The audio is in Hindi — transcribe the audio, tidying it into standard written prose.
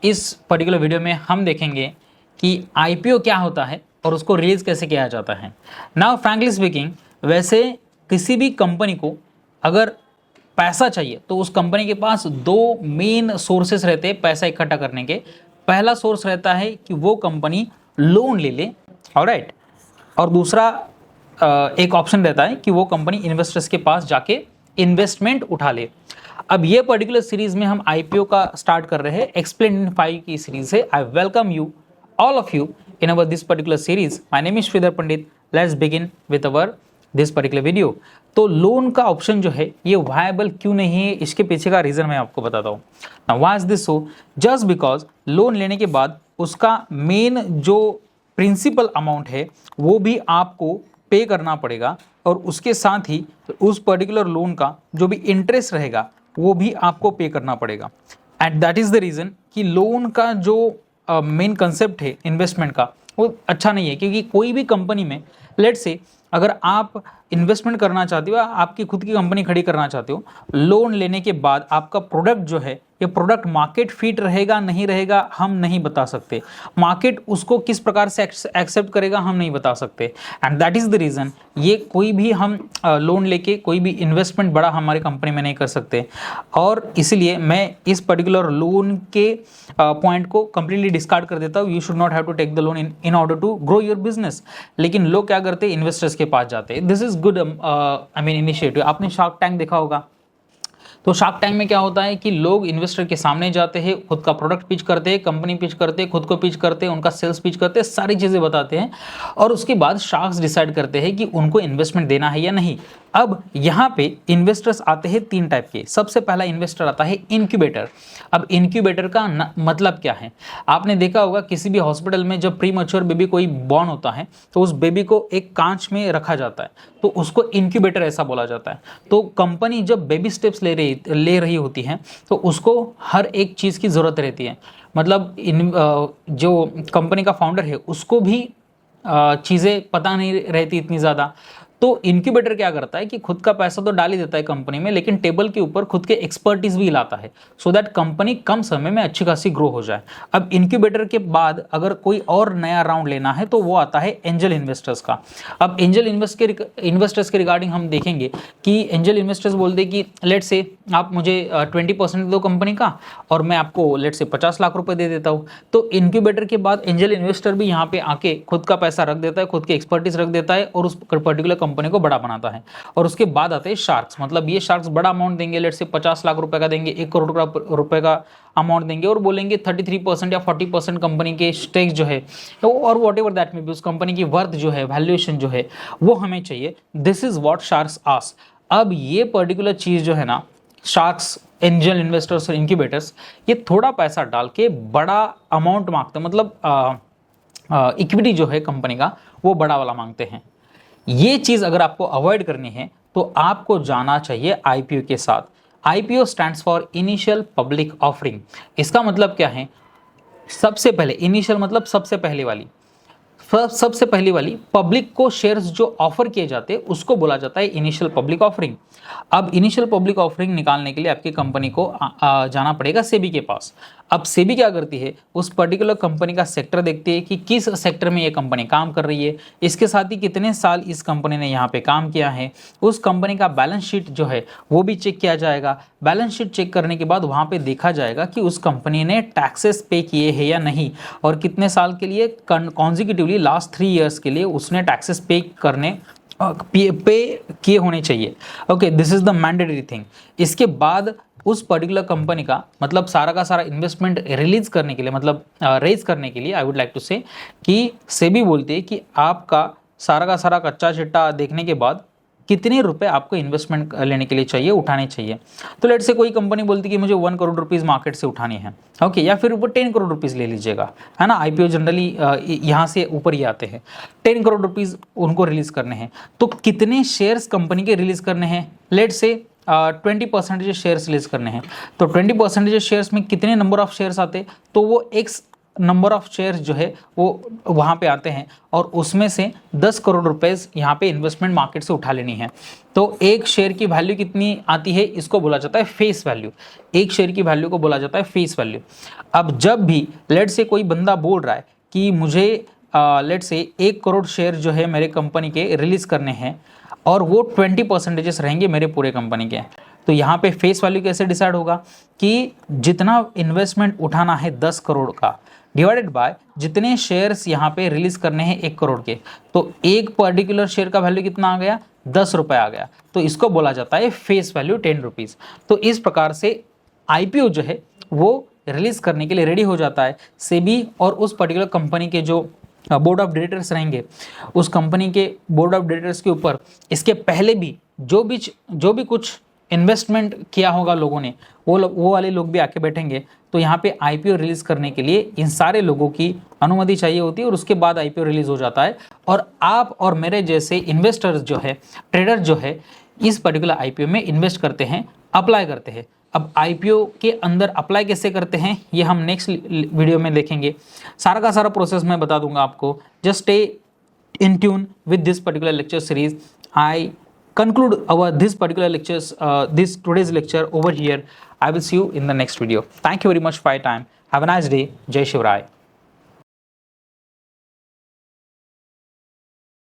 इस पर्टिकुलर वीडियो में हम देखेंगे कि आईपीओ क्या होता है और उसको रिलीज कैसे किया जाता है। नाउ फ्रैंकली स्पीकिंग, वैसे किसी भी कंपनी को अगर पैसा चाहिए तो उस कंपनी के पास दो मेन सोर्सेस रहते हैं पैसा इकट्ठा करने के। पहला सोर्स रहता है कि वो कंपनी लोन ले ले, ऑलराइट, और दूसरा एक ऑप्शन रहता है कि वो कंपनी इन्वेस्टर्स के पास जाके इन्वेस्टमेंट उठा ले। अब ये पर्टिकुलर सीरीज में हम आईपीओ का स्टार्ट कर रहे हैं, एक्सप्लेन इन 5 की सीरीज है। I welcome you all of you in our this particular series. My name is Shridhar Pandit. Let's begin with our this particular video. तो लोन का ऑप्शन जो है ये वायबल क्यों नहीं है, इसके पीछे का रीजन मैं आपको बताता हूँ। Now why is this so? Just because loan लेने के बाद उसका मेन जो प्रिंसिपल अमाउंट है वो भी आपको पे करना पड़ेगा, और उसके साथ ही उस पर्टिकुलर लोन का जो भी इंटरेस्ट रहेगा वो भी आपको पे करना पड़ेगा। And that is the reason कि लोन का जो मेन कंसेप्ट है इन्वेस्टमेंट का वो अच्छा नहीं है। क्योंकि कोई भी कंपनी में लेट्स से अगर आप इन्वेस्टमेंट करना चाहते हो, आपकी खुद की कंपनी खड़ी करना चाहते हो, लोन लेने के बाद आपका प्रोडक्ट जो है ये प्रोडक्ट मार्केट फिट रहेगा नहीं रहेगा हम नहीं बता सकते, मार्केट उसको किस प्रकार से एक्सेप्ट करेगा हम नहीं बता सकते। And that is the reason ये कोई भी हम लोन लेके कोई भी इन्वेस्टमेंट बड़ा हमारी कंपनी में नहीं कर सकते। और इसलिए मैं इस पर्टिकुलर लोन के पॉइंट को कंप्लीटली डिस्कार्ड कर देता हूँ। You should not have to take the loan in order to grow your business. लेकिन लोग क्या करते हैं, इन्वेस्टर्स के पास जाते हैं। This is good I mean initiative. आपने शार्क टैंक देखा होगा, तो शार्क टैंक में क्या होता है कि लोग इन्वेस्टर के सामने जाते हैं, खुद का प्रोडक्ट पिच करते हैं, कंपनी पिच करते हैं, खुद को पिच करते हैं, उनका सेल्स पिच करते हैं, सारी चीज़ें बताते हैं, और उसके बाद शार्क्स डिसाइड करते हैं कि उनको इन्वेस्टमेंट देना है या नहीं। अब यहाँ पे इन्वेस्टर्स आते हैं 3 टाइप के। सबसे पहला इन्वेस्टर आता है इनक्यूबेटर। अब इनक्यूबेटर का मतलब क्या है, आपने देखा होगा किसी भी हॉस्पिटल में जब प्री मैच्योर बेबी कोई बॉर्न होता है तो उस बेबी को एक कांच में रखा जाता है, तो उसको इनक्यूबेटर ऐसा बोला जाता है। तो कंपनी जब बेबी स्टेप्स ले रही होती है तो उसको हर एक चीज़ की ज़रूरत रहती है। मतलब जो कंपनी का फाउंडर है उसको भी चीज़ें पता नहीं रहती इतनी ज़्यादा। तो इनक्यूबेटर क्या करता है कि खुद का पैसा तो डाल ही देता है कंपनी में, लेकिन टेबल के ऊपर खुद के एक्सपर्टीज भी लाता है, सो दैट कंपनी कम समय में अच्छी खासी ग्रो हो जाए। अब इनक्यूबेटर के बाद अगर कोई और नया राउंड लेना है तो वो आता है एंजल इन्वेस्टर्स का। अब एंजल इन्वेस्टर्स के रिगार्डिंग हम देखेंगे कि एंजल इन्वेस्टर्स बोलते हैं कि लेट से आप मुझे 20% दो कंपनी का और मैं आपको लेट से 50 लाख रुपए दे देता हूँ। तो इनक्यूबेटर के बाद एंजल इन्वेस्टर भी यहाँ पे आके खुद का पैसा रख देता है, खुद की एक्सपर्टीज रख देता है और उस पर्टिकुलर कंपनी को बड़ा बनाता है। और उसके बाद आते हैं शार्क्स। मतलब ये शार्क्स बड़ा अमाउंट देंगे, लेट से 50 लाख रुपए का देंगे, 1 करोड़ रुपए का अमाउंट देंगे और बोलेंगे 33% या 40% कंपनी के स्टेक्स जो है और वॉट एवर दैट में भी उस कंपनी की वर्थ जो है, वैल्यूएशन जो है वो हमें चाहिए। This is what sharks ask. अब ये पर्टिकुलर चीज जो है ना, शार्क्स, एंजल इन्वेस्टर्स और इनक्यूबेटर्स, ये थोड़ा पैसा डाल के बड़ा अमाउंट मांगते हैं। मतलब इक्विटी जो है कंपनी का वो बड़ा वाला मांगते हैं। ये चीज़ अगर आपको अवॉइड करनी है तो आपको जाना चाहिए आईपीओ के साथ। IPO stands for initial public offering. इसका मतलब क्या है, सबसे पहले इनिशियल मतलब सबसे पहले वाली पब्लिक को शेयर्स जो ऑफर किए जाते हैं उसको बोला जाता है इनिशियल पब्लिक ऑफरिंग। अब इनिशियल पब्लिक ऑफरिंग निकालने के लिए आपकी कंपनी को जाना पड़ेगा सेबी के पास। अब सेबी क्या करती है, उस पर्टिकुलर कंपनी का सेक्टर देखती है कि किस सेक्टर में ये कंपनी काम कर रही है, इसके साथ ही कितने साल इस कंपनी ने यहाँ पे काम किया है, उस कंपनी का बैलेंस शीट जो है वो भी चेक किया जाएगा। बैलेंस शीट चेक करने के बाद वहाँ पे देखा जाएगा कि उस कंपनी ने टैक्सेस पे किए हैं या नहीं, और कितने साल के लिए कॉन्जिक्यूटिवली लास्ट 3 ईयर्स के लिए उसने टैक्सेस पे किए होने चाहिए। Okay, this is the mandatory thing. इसके बाद उस पर्टिकुलर कंपनी का मतलब सारा का सारा इन्वेस्टमेंट रिलीज करने के लिए, मतलब रेज करने के लिए, आई वुड लाइक टू से कि सेबी बोलती है कि आपका सारा का सारा कच्चा चिट्टा देखने के बाद कितने रुपए आपको इन्वेस्टमेंट लेने के लिए चाहिए, उठाने चाहिए। तो लेट से कोई कंपनी बोलती है कि मुझे 1 करोड़ रुपीज़ मार्केट से उठानी है, ओके, या फिर वो 10 करोड़ रुपीज़ ले लीजिएगा, है ना। आईपीओ जनरली यहाँ से ऊपर ही आते हैं। 10 करोड़ रुपीज़ उनको रिलीज करने हैं, तो कितने शेयर्स कंपनी के रिलीज करने हैं, लेट से 20% शेयर्स रिलीज करने हैं। तो 20% शेयर्स में कितने नंबर ऑफ शेयर्स आते, तो वो एक्स नंबर ऑफ शेयर्स जो है वो वहाँ पे आते हैं और उसमें से 10 करोड़ रुपए यहाँ पे इन्वेस्टमेंट मार्केट से उठा लेनी है। तो एक शेयर की वैल्यू कितनी आती है, इसको बोला जाता है फेस वैल्यू। एक शेयर की वैल्यू को बोला जाता है फेस वैल्यू। अब जब भी लेट से कोई बंदा बोल रहा है कि मुझे लेट से 1 करोड़ शेयर जो है मेरे कंपनी के रिलीज करने हैं और वो 20% रहेंगे मेरे पूरे कंपनी के, तो यहाँ पे फेस वैल्यू कैसे डिसाइड होगा कि जितना इन्वेस्टमेंट उठाना है 10 करोड़ का डिवाइडेड बाय जितने शेयर्स यहाँ पे रिलीज करने हैं 1 करोड़ के, तो एक पर्टिकुलर शेयर का वैल्यू कितना आ गया, 10 रुपये आ गया, तो इसको बोला जाता है फेस वैल्यू 10 रुपीज़। तो इस प्रकार से आईपीओ जो है वो रिलीज करने के लिए रेडी हो जाता है। सेबी और उस पर्टिकुलर कंपनी के जो बोर्ड ऑफ डायरेक्टर्स रहेंगे, उस कंपनी के बोर्ड ऑफ डायरेक्टर्स के ऊपर इसके पहले भी जो भी कुछ इन्वेस्टमेंट किया होगा लोगों ने, वो वाले लोग भी आके बैठेंगे। तो यहाँ पे आईपीओ रिलीज करने के लिए इन सारे लोगों की अनुमति चाहिए होती है और उसके बाद आईपीओ रिलीज हो जाता है। और आप और मेरे जैसे इन्वेस्टर्स जो है, ट्रेडर जो है, इस पर्टिकुलर आईपीओ में इन्वेस्ट करते हैं, अप्लाई करते हैं। अब आईपीओ के अंदर अप्लाई कैसे करते हैं ये हम नेक्स्ट वीडियो में देखेंगे। सारा का सारा प्रोसेस मैं बता दूंगा आपको। Just stay in tune with this particular lecture series. I conclude this particular lectures, this today's lecture over here. I will see you in the next video. Thank you very much for your time. Have a nice day. Jai Shivrai.